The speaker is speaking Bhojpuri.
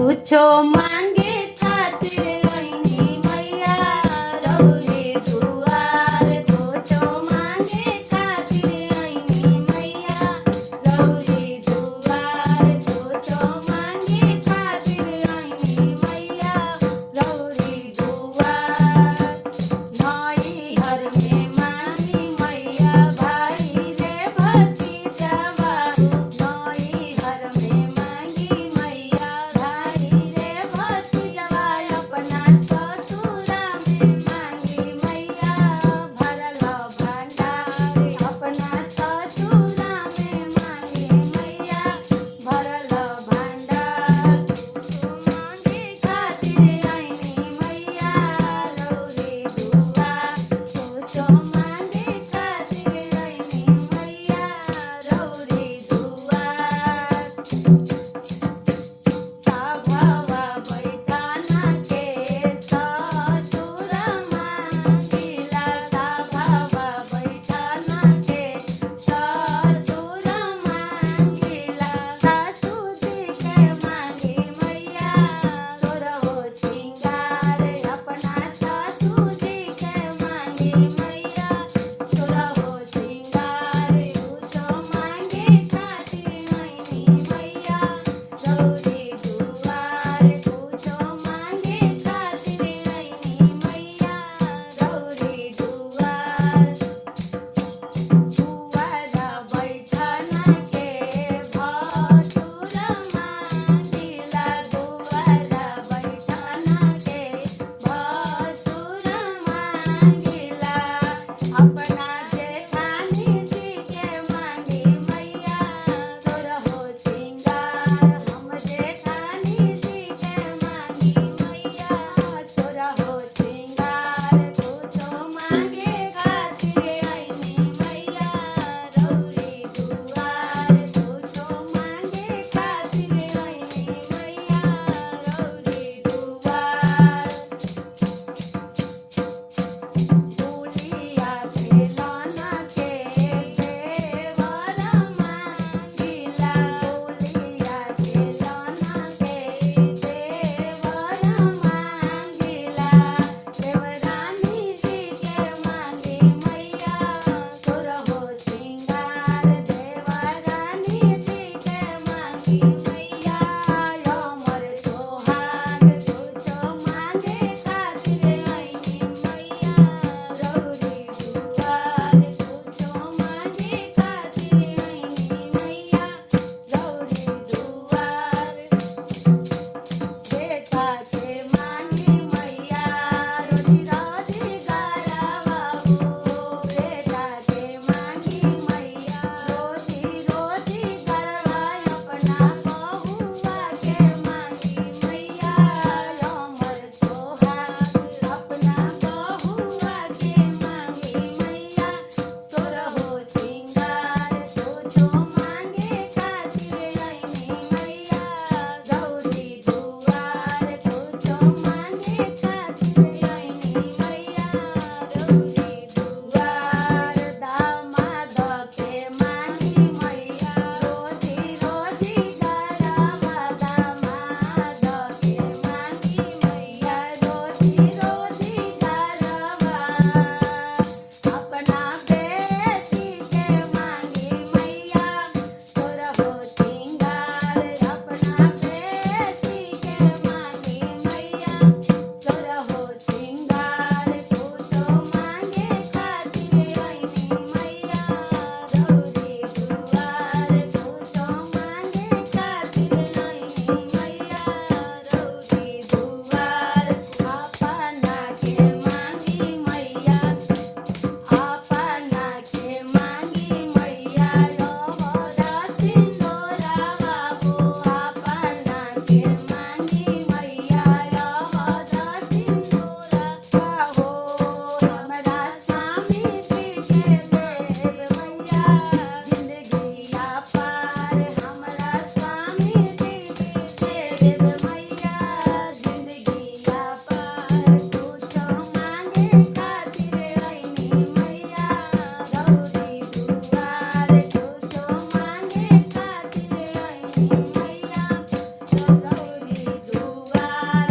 पूछो मांगे खातिर आईनी मैया रौरे दुआर पूछो मांगे खातिर आईनी मैया रौरे दुआर पूछो मांगे खातिर आईनी मैया रौरे दुआर नई हर में मांगी मैया भाई रे भतीजावा नई हर में मांगी मैया भाई रे भतीजावा अपना ससुरा में मांगी मैया भरल भंडार अपना ससुरा में मांगी मैया भरल भंडार मांगे खातिर आईनी मैया रौरे दुआर पूछो मांगे खातिर आईनी मैया रौरे दुआर साभावा बैठाना के ससुर मांगिला साभावा बैठाना के ससुर मांगिला सासू जी के मांगी मैया तोरहो सिंगार अपना सासू जी के मांगी मैया तोरहो सिंगार पूछो मांगे खातिर आईनी मैया रौरे दुआर पूछो मांगे खातिर आईनी मैया रौरे दुआर दुआरा बैठाना के भसुर मांगिला दुआरा बैठाना के भसुर मांगिला अपना जेठानी जी के मांगी मैया तोरहो सिंगार हम जेठानी जी के मांगी मैया तोरहो सिंगार पूछो मांगे खातिर आईनी मैया रौरे दुआर पूछो मांगे खातिर आईनी मैया रौरे दुआर फूलिया खिलौना के देवर मांगिला फूलिया खिलौना के देवर मांगिला देवरानी जी के मांगी मैया तोरहो सिंगार देवरानी जी के मांगी मैया अमर सोहाग पूछो मांगे खातिर आईनी मैया रौरे दुआर पूछो मांगे खातिर आईनी मैया रौरे दुआर बेटा के मांगी मैया रोजी रोजी गारा बाबू बेटा के मांगी मैया रोजी रोजी गरबा अपना बहुआ के मांगी मैया अमर सोहाग अपना बहुआ के मांगी मैया तोरहो सिंगार पूछो मांगे खातिर आईनी मैया रौरे दुआर पूछो मांगे खातिर आईनी मैया रौरे दुआर दामाद के मांगी मैया रोजी रोजी गरबा दामाद के मांगी मैया रोजी रोजी गरबा अपना बेटी के मांगी मैया तोरहो सिंगार अपना